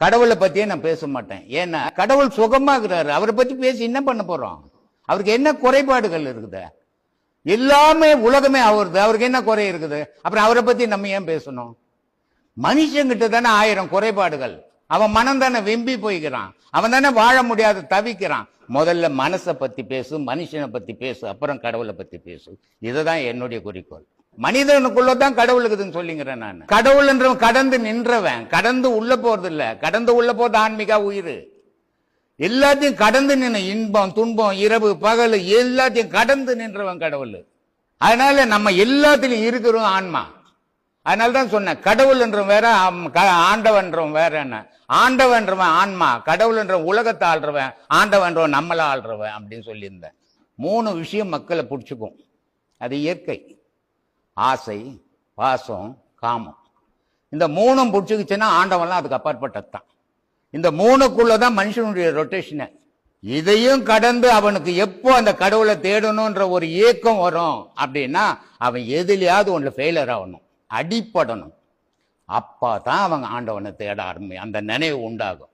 கடவுளை பத்தியே நான் பேச மாட்டேன். ஏன்னா கடவுள் சுகமா இருக்கிறாரு, அவரை பத்தி பேசி என்ன பண்ண போறோம்? அவருக்கு என்ன குறைபாடுகள் இருக்குது? எல்லாமே உலகமே அவருது, அவருக்கு என்ன குறை இருக்குது? அப்புறம் அவரை பத்தி நம்ம ஏன் பேசணும்? மனுஷங்கிட்ட தானே 1000 குறைபாடுகள். அவன் மனம் தானே வெம்பி போய்க்கிறான், அவன் தானே வாழ முடியாத தவிக்கிறான். முதல்ல மனசை பத்தி பேசு, மனுஷனை பத்தி பேசு, அப்புறம் கடவுளை பத்தி பேசு. இதுதான் என்னுடைய குறிக்கோள். மனிதனுக்குள்ளதான் கடவுள் இருக்குதுன்னு சொல்லிங்கிறேன் நான். கடவுள் என்றவன் கடந்து நின்றவன், கடந்து உள்ள போறது இல்ல. கடந்து உள்ள போறது ஆன்மீக உயிர். எல்லாத்தையும் கடந்து நின்று இன்பம் துன்பம் இரவு பகல் எல்லாத்தையும் கடந்து நின்றவன் கடவுள். அதனால நம்ம எல்லாத்திலும் இருக்கிறோம் ஆன்மா. அதனால்தான் சொன்னேன், கடவுள் என்றவன் வேற, ஆண்டவன்றவன் வேற. என்ன ஆண்டவன்றவன் ஆன்மா, கடவுள் என்ற உலகத்தை ஆள்றவன், ஆண்டவன்றவன் நம்மள ஆள்றவன் அப்படின்னு சொல்லியிருந்தேன். 3 விஷயம் மக்களை பிடிச்சிக்கும். அது இயற்கை, ஆசை, பாசம், காமம். இந்த 3ம் பிடிச்சிக்கிச்சுன்னா ஆண்டவன்லாம் அதுக்கு அப்பாற்பட்டதுதான். இந்த 3க்குள்ளதான் மனுஷனுடைய ரொட்டேஷன். இதையும் கடந்து அவனுக்கு எப்போ அந்த கடவுளை தேடணும்ன்ற ஒரு ஏக்கம் வரும் அப்படின்னா அவன் எதுலையாவது ஒன்று ஃபெயிலர் ஆகணும், அடிப்படணும். அப்பதான் அவங்க ஆண்டவனை தேட ஆரம்பி அந்த நினைவு உண்டாகும்.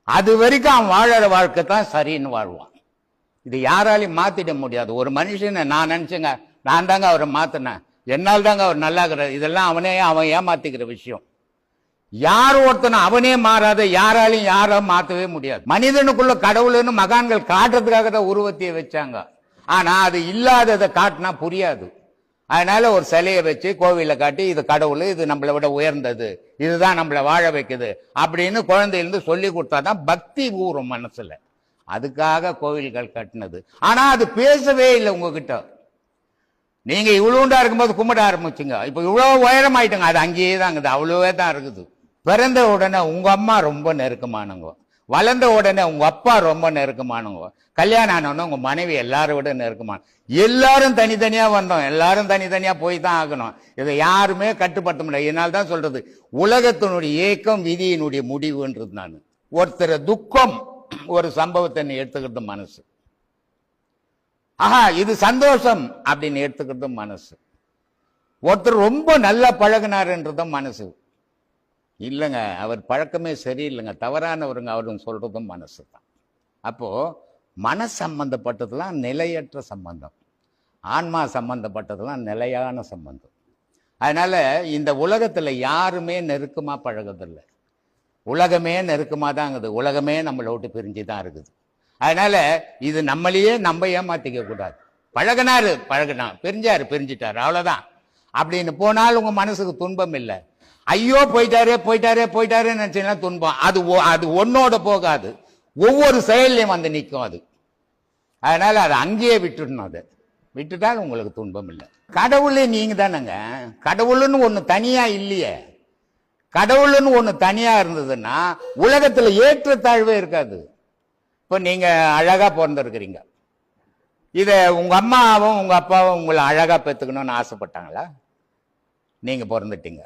அது வரைக்கும் அவன் வாழற வாழ்க்கை தான் சரின்னு வாழ்வான். இது யாராலையும் மாத்திட முடியாது. ஒரு மனுஷனை நான் நினைச்சேங்க, நான் தாங்க அவரை மாத்தினேன், என்னால் தாங்க அவர் நல்லா இருக்கிறார், இதெல்லாம் அவன் ஏமாத்திக்கிற விஷயம். யார் ஒருத்தனும் அவனே மாறாத யாராலையும் யாரும் மாற்றவே முடியாது. மனிதனுக்குள்ள கடவுள்னு மகான்கள் காட்டுறதுக்காக தான் உருவத்தையே வச்சாங்க. ஆனா அது இல்லாததை காட்டினா புரியாது. அதனால ஒரு சிலையை வச்சு கோவில காட்டி இது கடவுள், இது நம்மளை விட உயர்ந்தது, இதுதான் நம்மளை வாழ வைக்குது அப்படின்னு குழந்தையிலிருந்து சொல்லி கொடுத்தாதான் பக்தி ஊறும் மனசுல. அதுக்காக கோவில்கள் கட்டினது. ஆனா அது பேசவே இல்லை உங்ககிட்ட. நீங்க இவ்வளவுண்டா இருக்கும்போது கும்பிட ஆரம்பிச்சுங்க, இப்ப இவ்வளவு உயரம் ஆயிட்டுங்க, அது அங்கேயே தான் இருக்குது, அவ்வளவே தான் இருக்குது. பிறந்த உடனே உங்க அம்மா ரொம்ப நெருக்கமானவங்க, வளர்ந்த உடனே உங்க அப்பா ரொம்ப நெருக்கமானவங்க, கல்யாணம் ஆனவொடனே உங்க மனைவி எல்லாரும் விட நெருக்கமான. எல்லாரும் தனித்தனியா வந்தோம், எல்லாரும் தனித்தனியா போய் தான் ஆகணும். இதை யாருமே கட்டுப்படுத்த முடியாது. என்னால் தான் சொல்றது, உலகத்தினுடைய ஏக்கம் விதியினுடைய முடிவுன்றது. நான் ஒருத்தர் துக்கம் ஒரு சம்பவத்தை எடுத்துக்கிறது மனசு, ஆஹா இது சந்தோஷம் அப்படின்னு எடுத்துக்கிறது மனசு. ஒருத்தர் ரொம்ப நல்லா பழகினாருன்றதும் மனசு. இல்லைங்க அவர் பழக்கமே சரியில்லைங்க, தவறானவருங்க அவருன்னு சொல்றதும் மனசு தான். அப்போ மன சம்பந்தப்பட்டதுலாம் நிலையற்ற சம்பந்தம், ஆன்மா சம்பந்தப்பட்டதுலாம் நிலையான சம்பந்தம். அதனால இந்த உலகத்துல யாருமே நெருக்கமா பழகுதில்லை. உலகமே நெருக்கமா தான் இருக்குது, உலகமே நம்மளை விட்டு பிரிஞ்சு தான் இருக்குது. அதனால இது நம்மளையே நம்ம ஏமாத்திக்க கூடாது. பழகினா பிரிஞ்சிட்டாரு அவ்வளவுதான் அப்படின்னு போனால் உங்க மனசுக்கு துன்பம் இல்லை. ஐயோ போயிட்டாரே நினைச்சீங்கன்னா துன்பம். அது ஒன்னோட போகாது, ஒவ்வொரு செயலையும் வந்து நிற்கும் அது. அதனால அதை அங்கேயே விட்டுடணும். அதை விட்டுட்டால் உங்களுக்கு துன்பம் இல்லை. கடவுளே நீங்க தானேங்க. கடவுள்னு ஒண்ணு தனியா இல்லையே. கடவுள்னு ஒண்ணு தனியா இருந்ததுன்னா உலகத்துல ஏற்றத்தாழ்வே இருக்காது. இப்போ நீங்க அழகா பிறந்திருக்கிறீங்க, இத உங்க அம்மாவும் உங்க அப்பாவும் உங்களை அழகா பெற்றுக்கணும்னு ஆசைப்பட்டாங்களா? நீங்க பிறந்துட்டீங்க.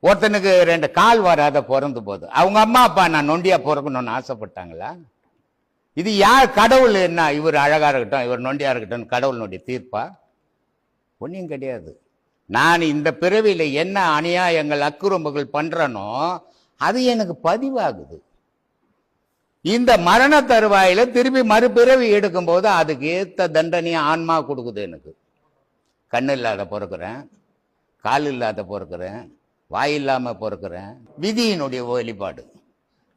ஒருத்தனுக்கு 2 கால் வராத பிறந்து போது அவங்க அம்மா அப்பா நான் நொண்டியா பிறக்கணும்னு ஆசைப்பட்டாங்களா? இது யார் கடவுள்? என்ன இவர் அழகா இருக்கட்டும் இவர் நொண்டியா இருக்கட்டும் கடவுளுடைய தீர்ப்பா? ஒன்றும் கிடையாது. நான் இந்த பிறவியில என்ன அநியாயங்கள் அக்குறும்புகள் பண்றனோ அது எனக்கு பதிவாகுது. இந்த மரண தருவாயில திருப்பி மறுபிறவி எடுக்கும் போது அதுக்கு ஏத்த தண்டனையை ஆன்மா கொடுக்குது. எனக்கு கண்ணு இல்லாத பிறக்கிறேன், கால் இல்லாத பிறக்கிறேன், வாய் இல்லாம பிறக்கிறேன். விதியினுடைய வெளிப்பாடு.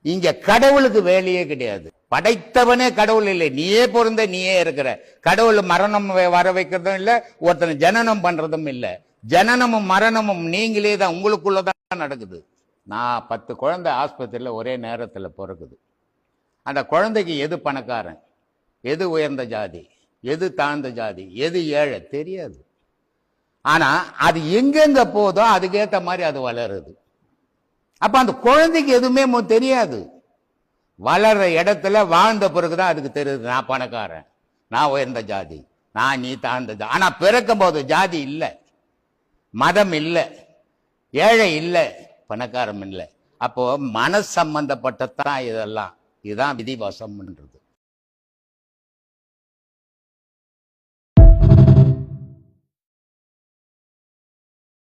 இங்க கடவுளுக்கு வேலையே கிடையாது. படைத்தவனே கடவுள் இல்லை, நீயே பிறந்த நீயே இருக்கிற. கடவுள் மரணம் வர வைக்கிறதும் இல்லை, ஒருத்தனை ஜனனம் பண்றதும் இல்லை. ஜனனமும் மரணமும் நீங்களே தான், உங்களுக்குள்ளதான் நடக்குது. நான் 10 குழந்தை ஆஸ்பத்திரியில ஒரே நேரத்தில் பிறக்குது. அந்த குழந்தைக்கு எது பணக்காரன், எது உயர்ந்த ஜாதி, எது தாழ்ந்த ஜாதி, எது ஏழை தெரியாது. ஆனா அது எங்கெங்க போதோ அதுக்கேற்ற மாதிரி அது வளருது. அப்ப அந்த குழந்தைக்கு எதுவுமே தெரியாது. வளர்ற இடத்துல வாழ்ந்த பிறகுதான் அதுக்கு தெரியுது, நான் பணக்காரன், நான் உயர்ந்த ஜாதி, நீ தாழ்ந்த ஜாதி. ஆனா பிறக்கும் போது ஜாதி இல்லை, மதம் இல்லை, ஏழை இல்லை, பணக்காரம் இல்லை. அப்போ மன சம்பந்தப்பட்டதான் இதெல்லாம். இதுதான் விதிவாசம்ன்றது.